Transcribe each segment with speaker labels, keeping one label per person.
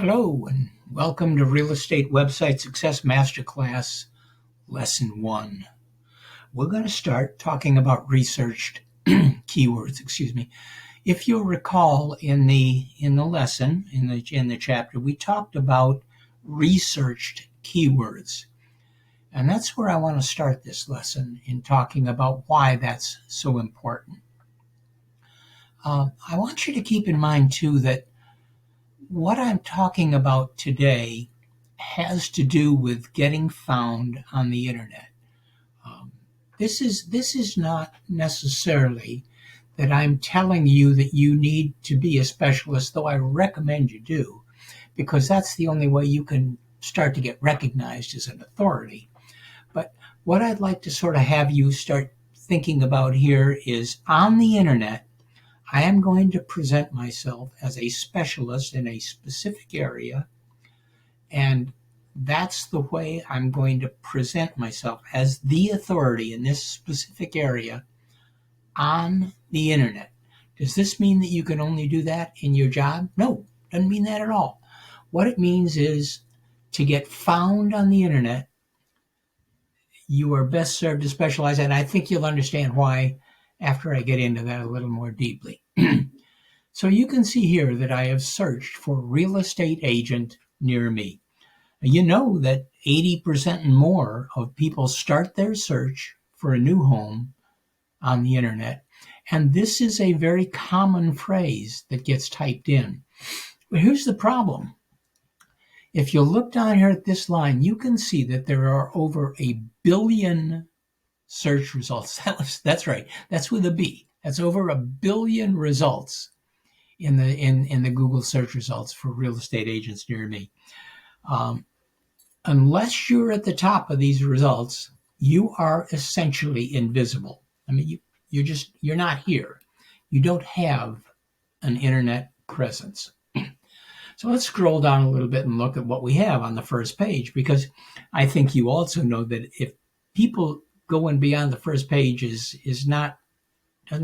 Speaker 1: Hello and welcome to Real Estate Website Success Masterclass Lesson 1. We're going to start talking about researched keywords, If you'll recall in the lesson, in the chapter, we talked about researched keywords. And that's where I want to start this lesson in talking about why that's so important. I want you to keep in mind too that what I'm talking about today has to do with getting found on the internet. This is not necessarily that I'm telling you that you need to be a specialist, though I recommend you do, because that's the only way you can start to get recognized as an authority. But what I'd like to sort of have you start thinking about here is on the internet, I am going to present myself as a specialist in a specific area, and that's the way I'm going to present myself as the authority in this specific area on the internet. Does this mean that you can only do that in your job? No, doesn't mean that at all. What it means is to get found on the internet, you are best served to specialize, and I think you'll understand why after I get into that a little more deeply. So you can see here that I have searched for real estate agent near me. You know that 80% and more of people start their search for a new home on the internet. And this is a very common phrase that gets typed in. But here's the problem. If you look down here at this line, you can see that there are over 1 billion search results. That's right. That's with a B. That's over 1 billion results in the Google search results for real estate agents near me. Unless you're at the top of these results, you are essentially invisible. I mean, you're not here. You don't have an internet presence. So let's scroll down a little bit and look at what we have on the first page, because I think you also know that if people going beyond the first page doesn't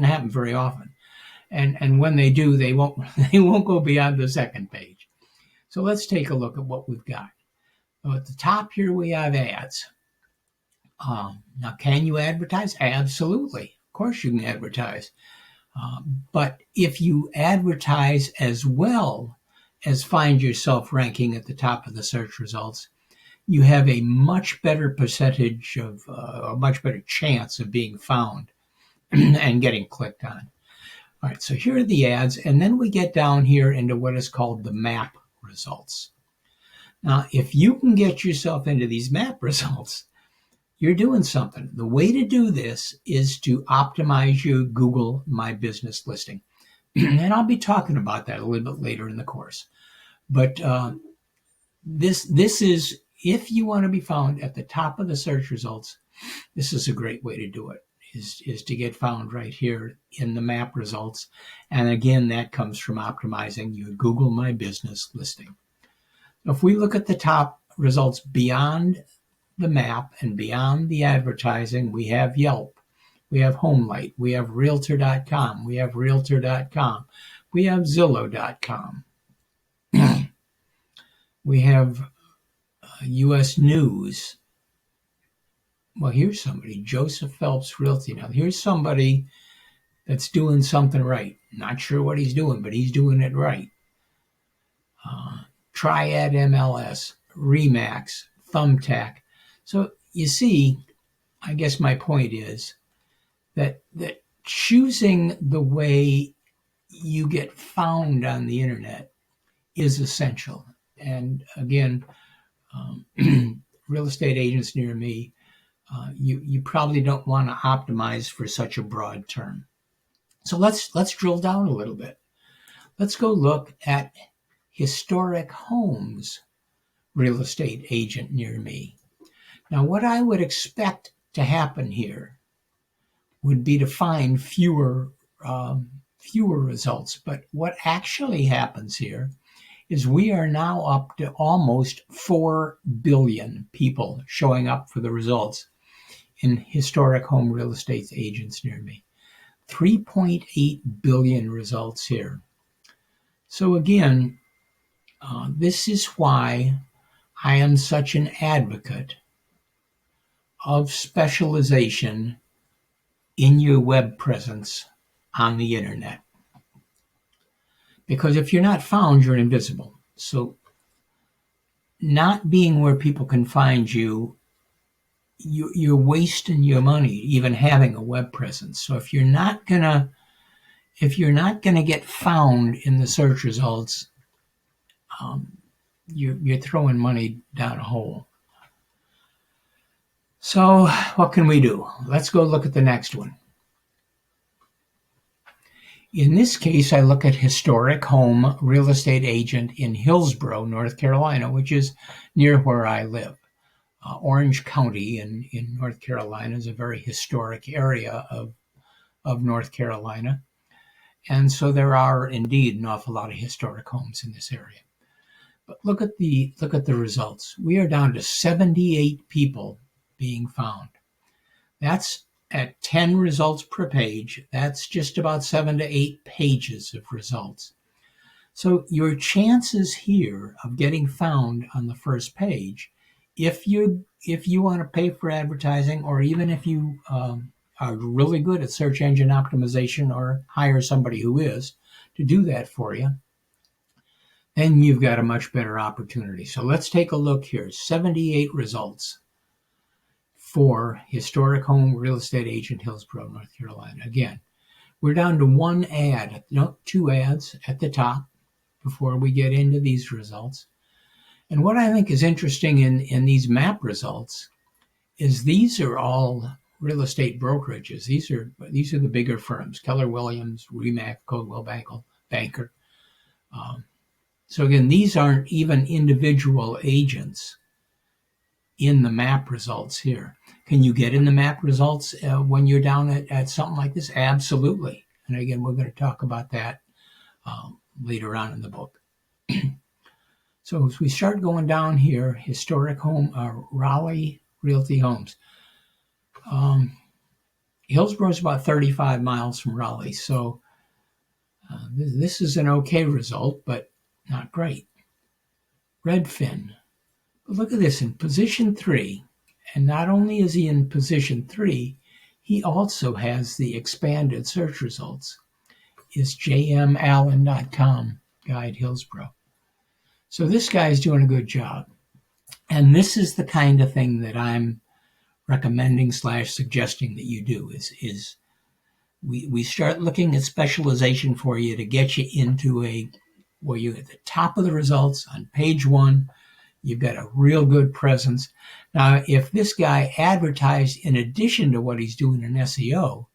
Speaker 1: happen very often. And when they do, they won't go beyond the second page. So let's take a look at what we've got. So at the top here we have ads. Now, can you advertise? Absolutely. Of course you can advertise. But if you advertise as well as find yourself ranking at the top of the search results, you have a much better percentage of, a much better chance of being found and getting clicked on. All right, so here are the ads, and then we get down here into what is called the map results. Now, if you can get yourself into these map results, you're doing something. The way to do this is to optimize your Google My Business listing. And I'll be talking about that a little bit later in the course. But this is, if you want to be found at the top of the search results, this is a great way to do it. Is to get found right here in the map results. And again, that comes from optimizing your Google My Business listing. If we look at the top results beyond the map and beyond the advertising, we have Yelp, we have HomeLight, we have Realtor.com, we have Realtor.com, we have Zillow.com, we have U.S. News. Well, here's somebody, Joseph Phelps Realty. Now, here's somebody that's doing something right. Not sure what he's doing, but he's doing it right. Triad MLS, Remax, Thumbtack. So you see, I guess my point is that choosing the way you get found on the internet is essential. And again, real estate agents near me, you probably don't want to optimize for such a broad term. So let's drill down a little bit. Let's go look at historic homes real estate agent near me. Now, what I would expect to happen here would be to find fewer results. But what actually happens here is we are now up to almost 4 billion people showing up for the results in historic home real estate agents near me. 3.8 billion results here. So again, This is why I am such an advocate of specialization in your web presence on the internet. Because if you're not found, you're invisible. So not being where people can find you, you're wasting your money even having a web presence. So if you're not gonna get found in the search results, you're throwing money down a hole. So what can we do? Let's go look at the next one. In this case, I look at historic home real estate agent in Hillsborough, North Carolina, which is near where I live. Orange County in North Carolina is a very historic area of North Carolina. And so there are indeed an awful lot of historic homes in this area. But look at the results. We are down to 78 people being found. That's at 10 results per page. That's just about 7 to 8 pages of results. So your chances here of getting found on the first page, if you want to pay for advertising, or even if you are really good at search engine optimization or hire somebody who is to do that for you, then you've got a much better opportunity. So let's take a look here. 78 results for historic home real estate agent, Hillsborough, North Carolina. Again, we're down to one ad, no, 2 ads at the top before we get into these results. And what I think is interesting in these map results is these are all real estate brokerages. These are the bigger firms: Keller Williams, Remax, Coldwell Banker. So again, these aren't even individual agents in the map results here. Can you get in the map results when you're down at something like this? Absolutely. And again, we're going to talk about that later on in the book. So as we start going down here, historic home, Raleigh Realty Homes. Hillsborough is about 35 miles from Raleigh, so this is an okay result, but not great. Redfin. But look at this, in position 3, and not only is he in position 3, he also has the expanded search results, is jmallen.com guide Hillsborough. So this guy's doing a good job. And this is the kind of thing that I'm recommending / suggesting that you do is we start looking at specialization for you to get you into where you're at the top of the results on page 1. You've got a real good presence. Now, if this guy advertised in addition to what he's doing in SEO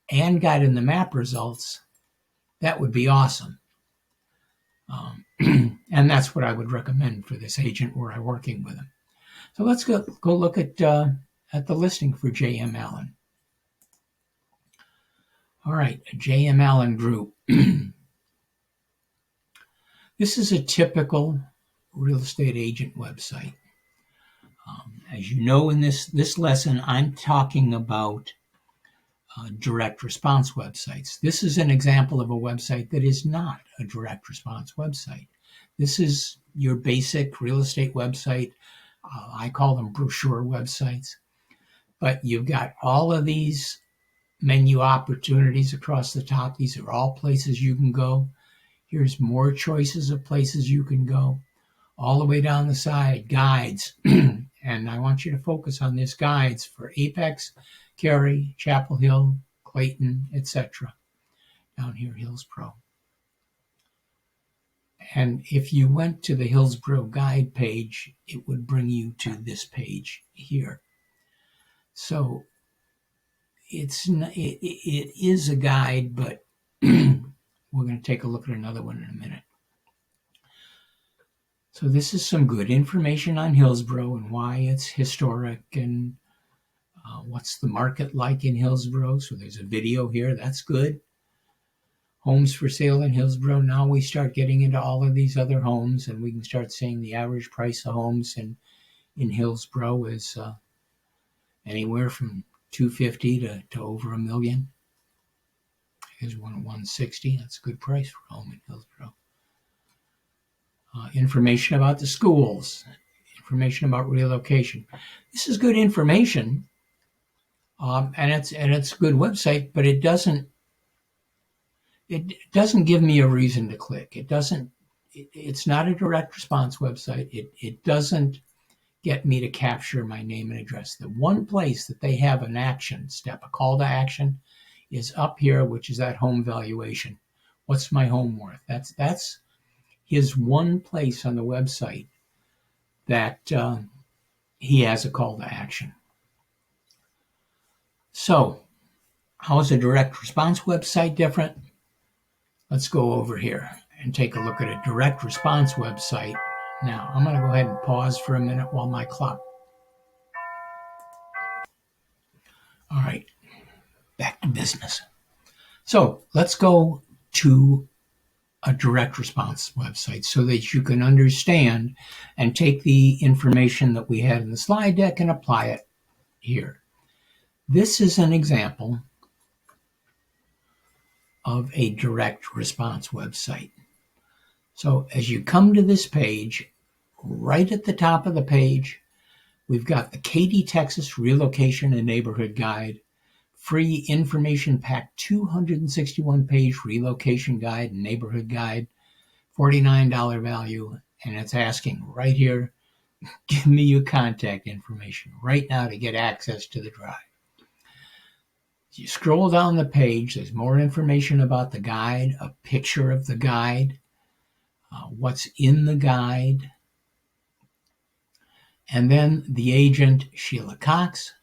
Speaker 1: and got in the map results, that would be awesome. And that's what I would recommend for this agent where I'm working with him. So let's go look at the listing for J.M. Allen. All right, J.M. Allen Group. This is a typical real estate agent website. As you know, in this lesson, I'm talking about direct response websites. This is an example of a website that is not a direct response website. This is your basic real estate website. I call them brochure websites. But you've got all of these menu opportunities across the top. These are all places you can go. Here's more choices of places you can go. All the way down the side, guides. And I want you to focus on this: guides for Apex, Cary, Chapel Hill, Clayton, etc. Down here, Hillsborough. And if you went to the Hillsborough guide page, it would bring you to this page here. So it is a guide, but we're going to take a look at another one in a minute. So this is some good information on Hillsborough and why it's historic and what's the market like in Hillsborough. So there's a video here. That's good. Homes for sale in Hillsborough. Now we start getting into all of these other homes, and we can start seeing the average price of homes in Hillsborough is anywhere from $250,000 to over $1 million. Here's one at $160,000. That's a good price for a home in Hillsborough. information about the schools, information about relocation. This is good information, and it's a good website, but it doesn't give me a reason to click. It's not a direct response website. It doesn't get me to capture my name and address. The one place that they have an action step, a call to action, is up here, which is that home valuation. What's my home worth? That's his one place on the website that he has a call to action. So, how is a direct response website different? Let's go over here and take a look at a direct response website. Now, I'm going to go ahead and pause for a minute while my clock. All right, back to business. So let's go to a direct response website so that you can understand and take the information that we had in the slide deck and apply it here. This is an example of a direct response website. So as you come to this page, right at the top of the page, we've got the Katy, Texas Relocation and Neighborhood Guide, free information pack 261-page relocation guide and neighborhood guide, $49 value, and it's asking right here, give me your contact information right now to get access to the drive. You scroll down the page, there's more information about the guide, a picture of the guide, what's in the guide, and then the agent, Sheila Cox,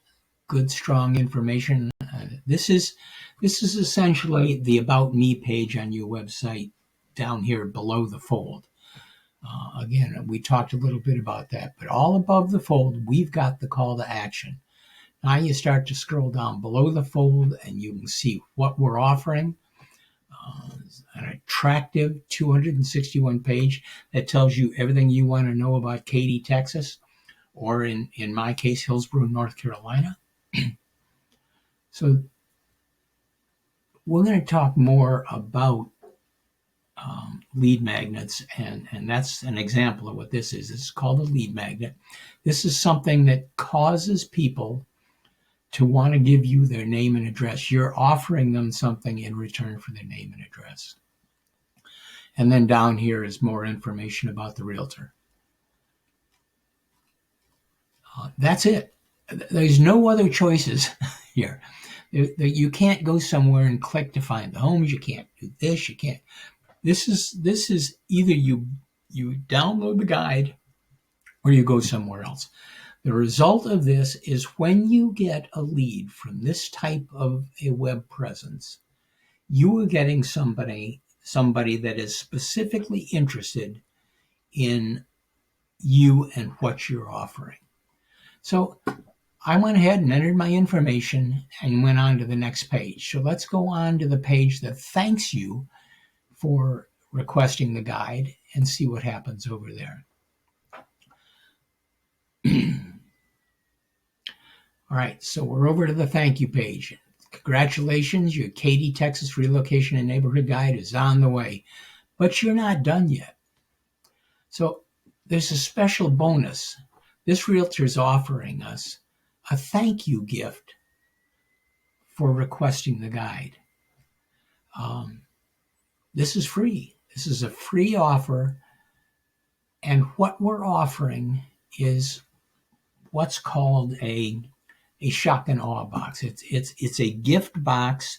Speaker 1: good, strong information. This is essentially the About Me page on your website down here below the fold. Again, we talked a little bit about that, but all above the fold, we've got the call to action. Now you start to scroll down below the fold and you can see what we're offering. An attractive 261 page that tells you everything you want to know about Katy, Texas, or in my case, Hillsborough, North Carolina. So we're going to talk more about lead magnets, and that's an example of what this is. This is called a lead magnet. This is something that causes people to want to give you their name and address. You're offering them something in return for their name and address. And then down here is more information about the realtor. That's it. There's no other choices here. You can't go somewhere and click to find the homes. You can't do this. You can't. This is either you download the guide or you go somewhere else. The result of this is when you get a lead from this type of a web presence, you are getting somebody that is specifically interested in you and what you're offering. So I went ahead and entered my information and went on to the next page. So let's go on to the page that thanks you for requesting the guide and see what happens over there. All right, so we're over to the thank you page. Congratulations, your Katy, Texas Relocation and Neighborhood Guide is on the way, but you're not done yet. So there's a special bonus. This realtor is offering us a thank you gift for requesting the guide. This is free. This is a free offer, and what we're offering is what's called a shock and awe box. It's a gift box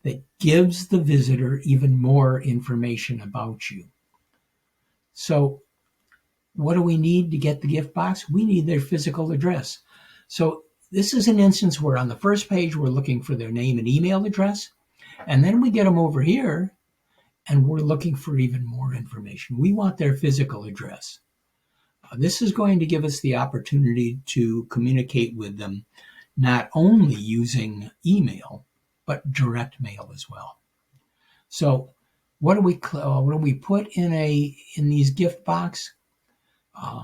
Speaker 1: that gives the visitor even more information about you. So what do we need to get the gift box? We need their physical address. So this is an instance where on the first page, we're looking for their name and email address. And then we get them over here and we're looking for even more information. We want their physical address. This is going to give us the opportunity to communicate with them, not only using email, but direct mail as well. So what do we put in these gift box?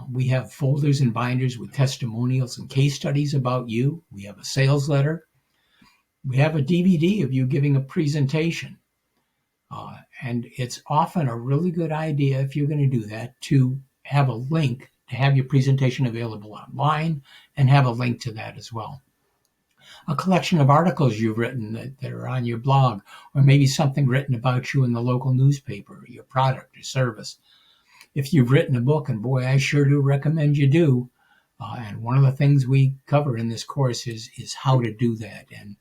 Speaker 1: We have folders and binders with testimonials and case studies about you. We have a sales letter. We have a DVD of you giving a presentation. And it's often a really good idea, if you're going to do that, to have a link, to have your presentation available online and have a link to that as well. A collection of articles you've written that are on your blog, or maybe something written about you in the local newspaper, your product or service. If you've written a book, and boy, I sure do recommend you do, and one of the things we cover in this course is how to do that and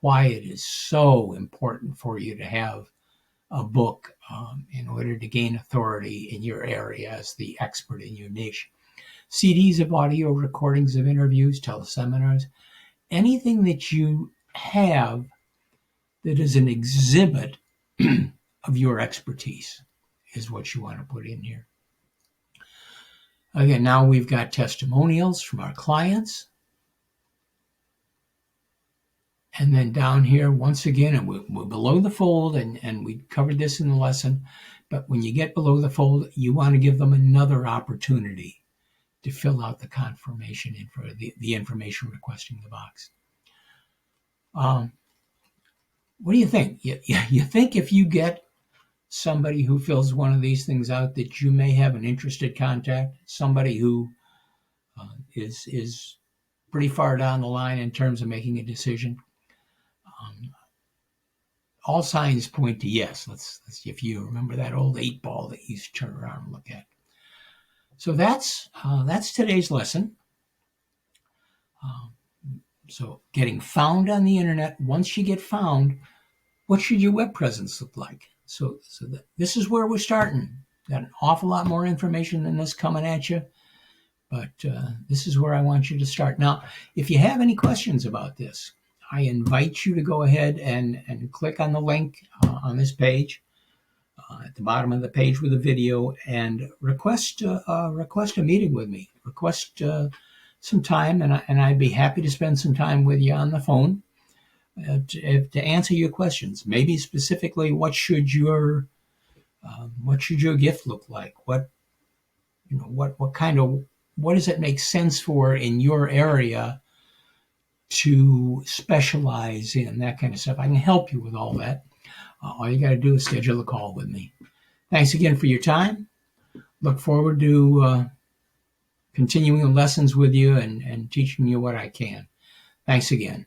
Speaker 1: why it is so important for you to have a book in order to gain authority in your area as the expert in your niche. CDs of audio recordings of interviews, teleseminars, anything that you have that is an exhibit of your expertise is what you want to put in here. Again, now we've got testimonials from our clients. And then down here, once again, and we're below the fold, and we covered this in the lesson, but when you get below the fold, you want to give them another opportunity to fill out the confirmation info, the information requesting the box. What do you think? You think if you get somebody who fills one of these things out that you may have an interested contact, somebody who is pretty far down the line in terms of making a decision? All signs point to yes. Let's if you remember that old 8 ball that you used to turn around and look at. So that's today's lesson. So getting found on the internet. Once you get found, what should your web presence look like? So this is where we're starting. Got an awful lot more information than this coming at you, but this is where I want you to start. Now, if you have any questions about this, I invite you to go ahead and click on the link on this page at the bottom of the page with a video and request a meeting with me. Request some time, and I'd be happy to spend some time with you on the phone to answer your questions. Maybe specifically, what should your gift look like? What does it make sense for in your area to specialize in, that kind of stuff. I can help you with all that. All you got to do is schedule a call with me. Thanks again for your time. Look forward to continuing the lessons with you and teaching you what I can. Thanks again.